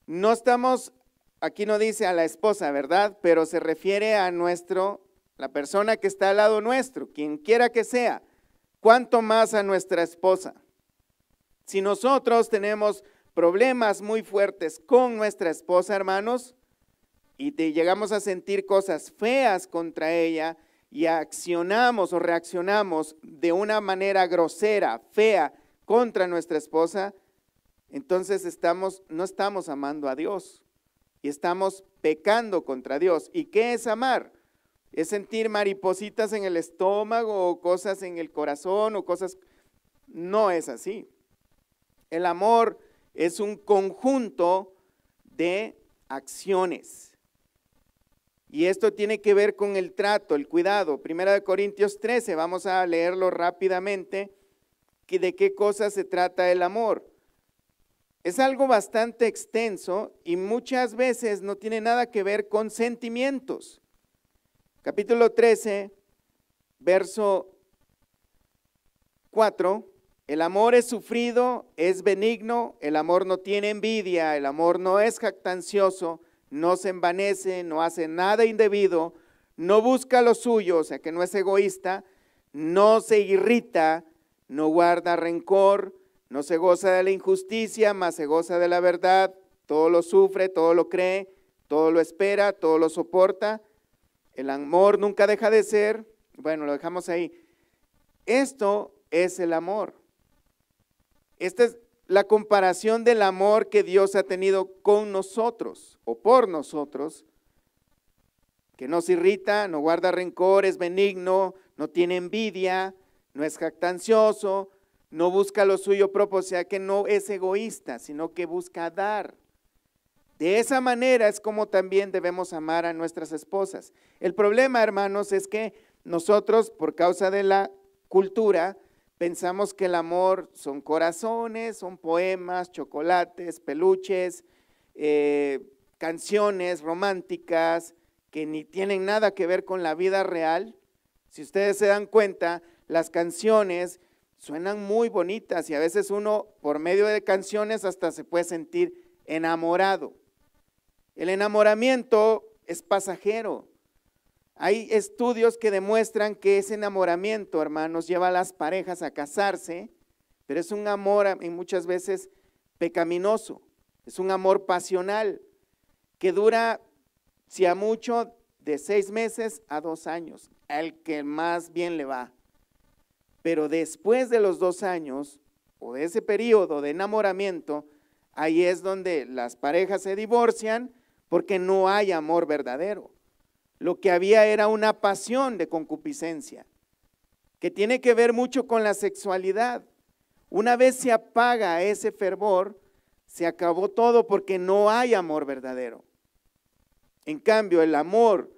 No estamos, aquí no dice a la esposa, ¿verdad? Pero se refiere a la persona que está al lado nuestro, quien quiera que sea, cuánto más a nuestra esposa. Si nosotros tenemos problemas muy fuertes con nuestra esposa, hermanos, y llegamos a sentir cosas feas contra ella y accionamos o reaccionamos de una manera grosera, fea, contra nuestra esposa, entonces no estamos amando a Dios y estamos pecando contra Dios. ¿Y qué es amar? Es sentir maripositas en el estómago o cosas en el corazón o cosas. No es así. El amor es un conjunto de acciones. Y esto tiene que ver con el trato, el cuidado. Primera de Corintios 13, vamos a leerlo rápidamente, de qué cosas se trata el amor. Es algo bastante extenso y muchas veces no tiene nada que ver con sentimientos. Capítulo 13, verso 4, el amor es sufrido, es benigno, el amor no tiene envidia, el amor no es jactancioso, no se envanece, no hace nada indebido, no busca lo suyo, o sea que no es egoísta, no se irrita, no guarda rencor, no se goza de la injusticia, mas se goza de la verdad, todo lo sufre, todo lo cree, todo lo espera, todo lo soporta. El amor nunca deja de ser. Bueno, lo dejamos ahí. Esto es el amor. Esta es la comparación del amor que Dios ha tenido con nosotros o por nosotros, que no se irrita, no guarda rencor, es benigno, no tiene envidia, no es jactancioso, no busca lo suyo propio, o sea que no es egoísta, sino que busca dar. De esa manera es como también debemos amar a nuestras esposas. El problema, hermanos, es que nosotros, por causa de la cultura, pensamos que el amor son corazones, son poemas, chocolates, peluches, canciones románticas que ni tienen nada que ver con la vida real. Si ustedes se dan cuenta, las canciones suenan muy bonitas y a veces uno por medio de canciones hasta se puede sentir enamorado. El enamoramiento es pasajero. Hay estudios que demuestran que ese enamoramiento, hermanos, lleva a las parejas a casarse, pero es un amor muchas veces pecaminoso, es un amor pasional que dura, si a mucho, de 6 meses a 2 años, al que más bien le va. Pero después de los 2 años o de ese periodo de enamoramiento, ahí es donde las parejas se divorcian porque no hay amor verdadero. Lo que había era una pasión de concupiscencia, que tiene que ver mucho con la sexualidad. Una vez se apaga ese fervor, se acabó todo porque no hay amor verdadero. En cambio, el amor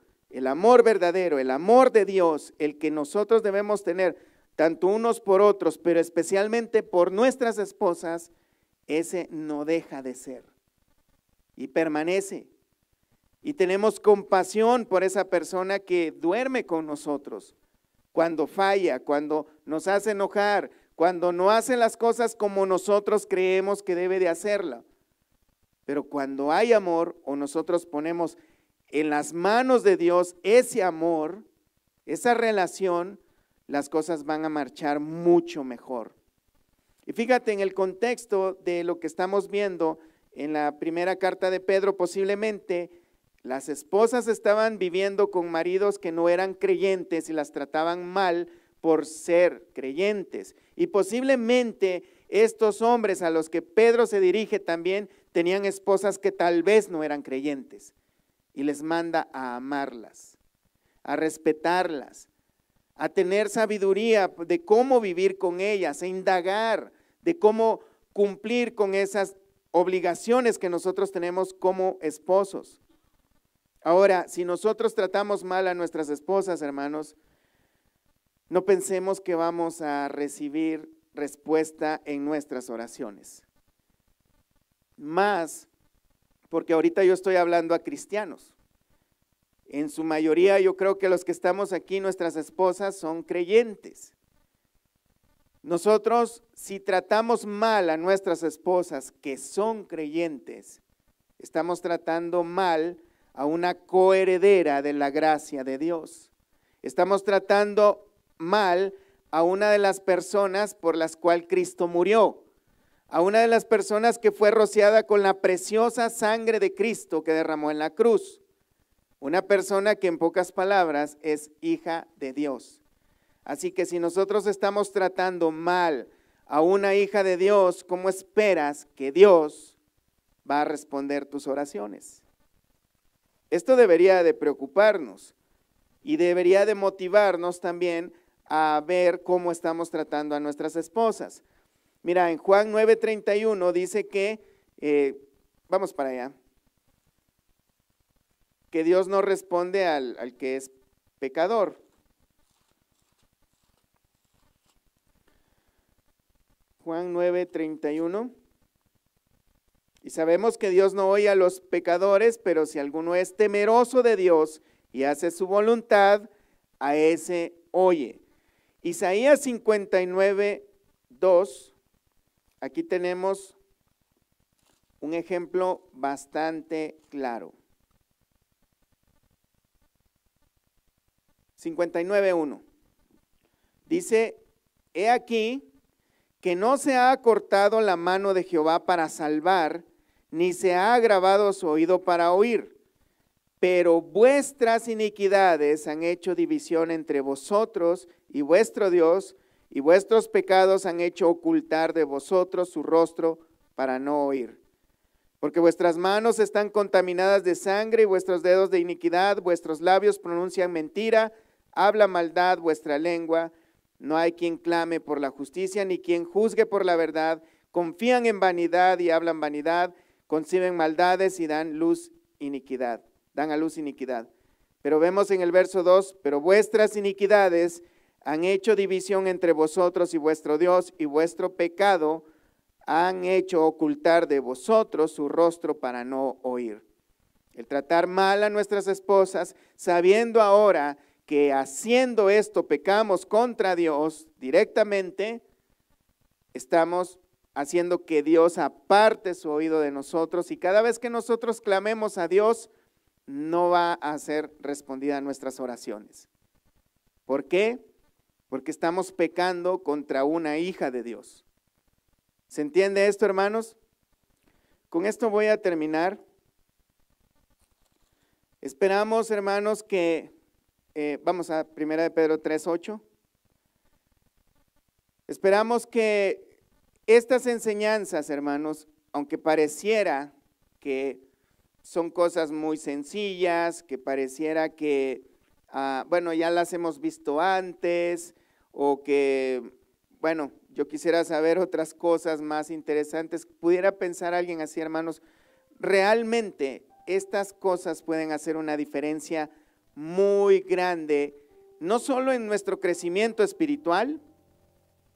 verdadero, el amor de Dios, el que nosotros debemos tener, tanto unos por otros, pero especialmente por nuestras esposas, ese no deja de ser y permanece. Y tenemos compasión por esa persona que duerme con nosotros, cuando falla, cuando nos hace enojar, cuando no hace las cosas como nosotros creemos que debe de hacerla. Pero cuando hay amor o nosotros ponemos en las manos de Dios ese amor, esa relación, las cosas van a marchar mucho mejor. Y fíjate en el contexto de lo que estamos viendo en la primera carta de Pedro, posiblemente las esposas estaban viviendo con maridos que no eran creyentes y las trataban mal por ser creyentes. Y posiblemente estos hombres a los que Pedro se dirige también tenían esposas que tal vez no eran creyentes. Y les manda a amarlas, a respetarlas, a tener sabiduría de cómo vivir con ellas, a indagar de cómo cumplir con esas obligaciones que nosotros tenemos como esposos. Ahora, si nosotros tratamos mal a nuestras esposas, hermanos, no pensemos que vamos a recibir respuesta en nuestras oraciones. Más, porque ahorita yo estoy hablando a cristianos. En su mayoría yo creo que los que estamos aquí, nuestras esposas son creyentes. Nosotros, si tratamos mal a nuestras esposas que son creyentes, estamos tratando mal a una coheredera de la gracia de Dios. Estamos tratando mal a una de las personas por las cuales Cristo murió, a una de las personas que fue rociada con la preciosa sangre de Cristo que derramó en la cruz. Una persona que en pocas palabras es hija de Dios. Así que si nosotros estamos tratando mal a una hija de Dios, ¿cómo esperas que Dios va a responder tus oraciones? Esto debería de preocuparnos y debería de motivarnos también a ver cómo estamos tratando a nuestras esposas. Mira, en Juan 9:31 dice que, vamos para allá, que Dios no responde al que es pecador. Juan 9:31. Y sabemos que Dios no oye a los pecadores, pero si alguno es temeroso de Dios y hace su voluntad, a ese oye. Isaías 59:2, aquí tenemos un ejemplo bastante claro. 59:1. Dice, he aquí que no se ha acortado la mano de Jehová para salvar, ni se ha agravado su oído para oír, pero vuestras iniquidades han hecho división entre vosotros y vuestro Dios, y vuestros pecados han hecho ocultar de vosotros su rostro para no oír. Porque vuestras manos están contaminadas de sangre y vuestros dedos de iniquidad, vuestros labios pronuncian mentira, habla maldad vuestra lengua, no hay quien clame por la justicia, ni quien juzgue por la verdad, confían en vanidad y hablan vanidad, conciben maldades y dan a luz iniquidad. Pero vemos en el verso 2, pero vuestras iniquidades han hecho división entre vosotros y vuestro Dios, y vuestro pecado han hecho ocultar de vosotros su rostro para no oír. El tratar mal a nuestras esposas, sabiendo ahora que haciendo esto pecamos contra Dios directamente, estamos haciendo que Dios aparte su oído de nosotros, y cada vez que nosotros clamemos a Dios, no va a ser respondida nuestras oraciones. ¿Por qué? Porque estamos pecando contra una hija de Dios. ¿Se entiende esto, hermanos? Con esto voy a terminar. Esperamos, hermanos, que vamos a 1 de Pedro 3:8. Esperamos que estas enseñanzas, hermanos, aunque pareciera que son cosas muy sencillas, que pareciera que, bueno, ya las hemos visto antes, o que, bueno, yo quisiera saber otras cosas más interesantes, pudiera pensar alguien así, hermanos, realmente estas cosas pueden hacer una diferencia muy grande, no solo en nuestro crecimiento espiritual,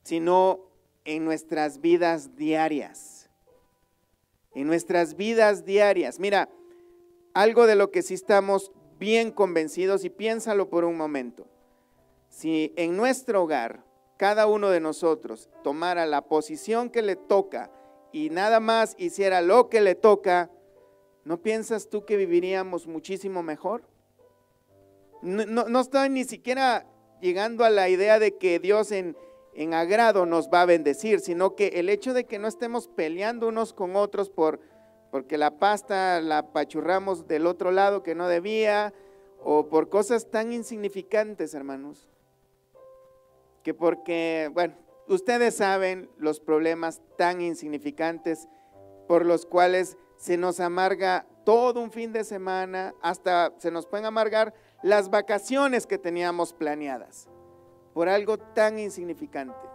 sino en nuestras vidas diarias. En nuestras vidas diarias. Mira, algo de lo que sí estamos bien convencidos, y piénsalo por un momento. Si en nuestro hogar cada uno de nosotros tomara la posición que le toca y nada más hiciera lo que le toca, ¿no piensas tú que viviríamos muchísimo mejor? No estoy ni siquiera llegando a la idea de que Dios en agrado nos va a bendecir, sino que el hecho de que no estemos peleando unos con otros porque la pasta la apachurramos del otro lado que no debía, o por cosas tan insignificantes, hermanos, que porque, bueno, ustedes saben los problemas tan insignificantes por los cuales se nos amarga todo un fin de semana, hasta se nos pueden amargar las vacaciones que teníamos planeadas, por algo tan insignificante.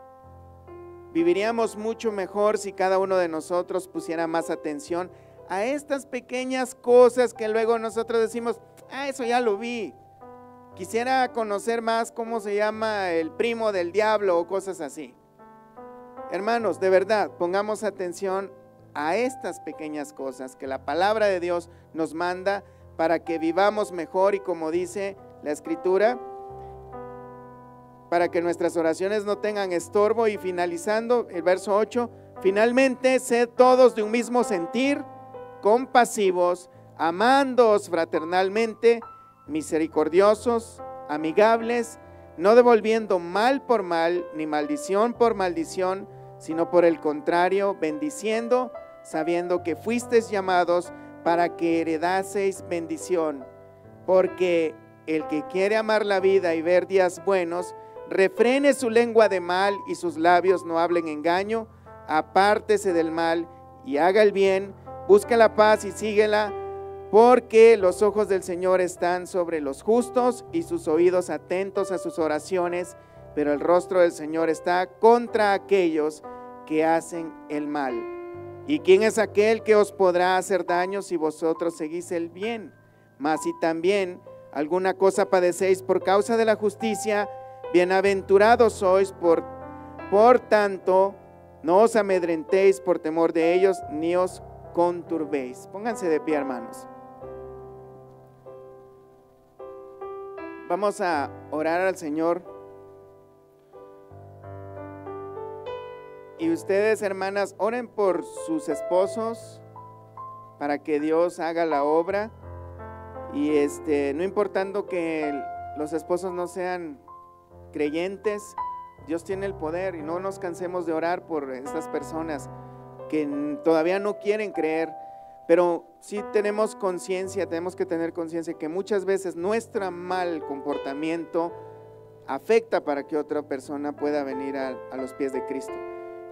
Viviríamos mucho mejor si cada uno de nosotros pusiera más atención a estas pequeñas cosas que luego nosotros decimos, eso ya lo vi. Quisiera conocer más cómo se llama el primo del diablo o cosas así. Hermanos, de verdad, pongamos atención a estas pequeñas cosas que la palabra de Dios nos manda para que vivamos mejor, y como dice la Escritura, para que nuestras oraciones no tengan estorbo. Y finalizando el verso 8, finalmente sed todos de un mismo sentir, compasivos, amándoos fraternalmente, misericordiosos, amigables, no devolviendo mal por mal, ni maldición por maldición, sino por el contrario, bendiciendo, sabiendo que fuisteis llamados para que heredaseis bendición, porque el que quiere amar la vida y ver días buenos, refrene su lengua de mal y sus labios no hablen engaño, apártese del mal y haga el bien, busque la paz y síguela, porque los ojos del Señor están sobre los justos y sus oídos atentos a sus oraciones, pero el rostro del Señor está contra aquellos que hacen el mal. ¿Y quién es aquel que os podrá hacer daño si vosotros seguís el bien? Mas si también alguna cosa padecéis por causa de la justicia, bienaventurados sois. Por tanto, no os amedrentéis por temor de ellos, ni os conturbéis. Pónganse de pie, hermanos. Vamos a orar al Señor. Y ustedes, hermanas, oren por sus esposos para que Dios haga la obra. Y no importando que los esposos no sean creyentes, Dios tiene el poder, y no nos cansemos de orar por estas personas que todavía no quieren creer. Pero sí tenemos que tener conciencia que muchas veces nuestro mal comportamiento afecta para que otra persona pueda venir a los pies de Cristo.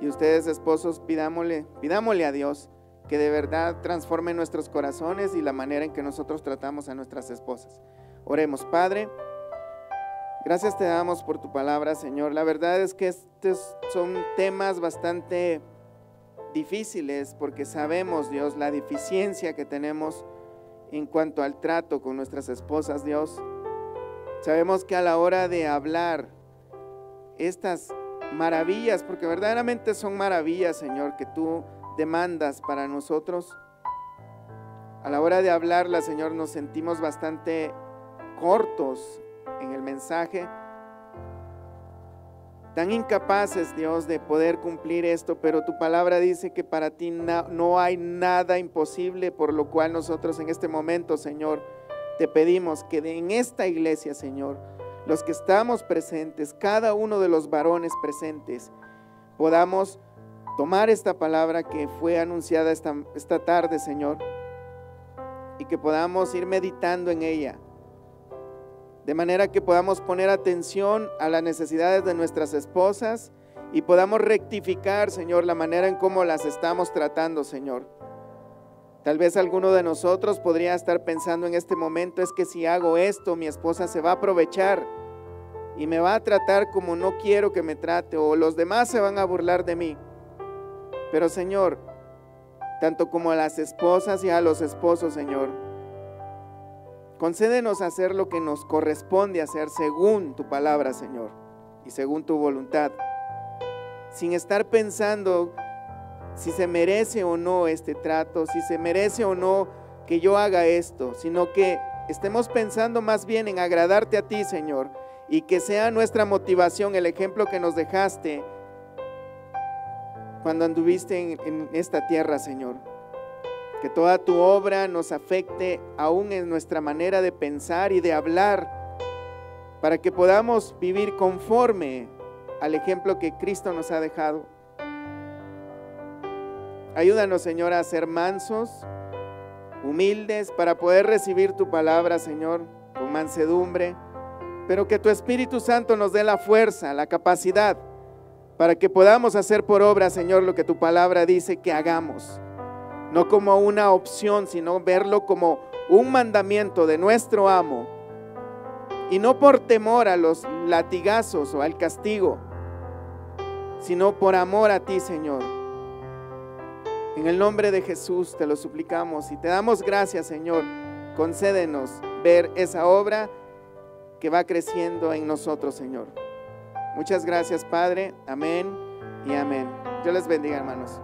Y ustedes, esposos, pidámosle a Dios que de verdad transforme nuestros corazones y la manera en que nosotros tratamos a nuestras esposas. Oremos. Padre, gracias te damos por tu palabra, Señor. La verdad es que estos son temas bastante difíciles, porque sabemos, Dios, la deficiencia que tenemos en cuanto al trato con nuestras esposas, Dios. Sabemos que a la hora de hablar estas maravillas, porque verdaderamente son maravillas, Señor, que tú demandas para nosotros, a la hora de hablarla, Señor, nos sentimos bastante cortos en el mensaje, tan incapaces, Dios, de poder cumplir esto, pero tu palabra dice que para ti no hay nada imposible, por lo cual nosotros en este momento, Señor, te pedimos que en esta iglesia, Señor, los que estamos presentes, cada uno de los varones presentes, podamos tomar esta palabra que fue anunciada esta tarde, Señor, y que podamos ir meditando en ella, de manera que podamos poner atención a las necesidades de nuestras esposas y podamos rectificar, Señor, la manera en cómo las estamos tratando, Señor. Tal vez alguno de nosotros podría estar pensando en este momento, es que si hago esto, mi esposa se va a aprovechar y me va a tratar como no quiero que me trate, o los demás se van a burlar de mí. Pero, Señor, tanto como a las esposas y a los esposos, Señor, concédenos hacer lo que nos corresponde hacer según tu palabra, Señor, y según tu voluntad, sin estar pensando si se merece o no este trato, si se merece o no que yo haga esto, sino que estemos pensando más bien en agradarte a ti, Señor, y que sea nuestra motivación el ejemplo que nos dejaste cuando anduviste en esta tierra, Señor. Que toda tu obra nos afecte aún en nuestra manera de pensar y de hablar, para que podamos vivir conforme al ejemplo que Cristo nos ha dejado. Ayúdanos, Señor, a ser mansos, humildes, para poder recibir tu palabra, Señor, con mansedumbre, pero que tu Espíritu Santo nos dé la fuerza, la capacidad, para que podamos hacer por obra, Señor, lo que tu palabra dice que hagamos. No como una opción, sino verlo como un mandamiento de nuestro amo, y no por temor a los latigazos o al castigo, sino por amor a ti, Señor. En el nombre de Jesús te lo suplicamos y te damos gracias, Señor. Concédenos ver esa obra que va creciendo en nosotros, Señor. Muchas gracias, Padre. Amén y amén. Dios les bendiga, hermanos.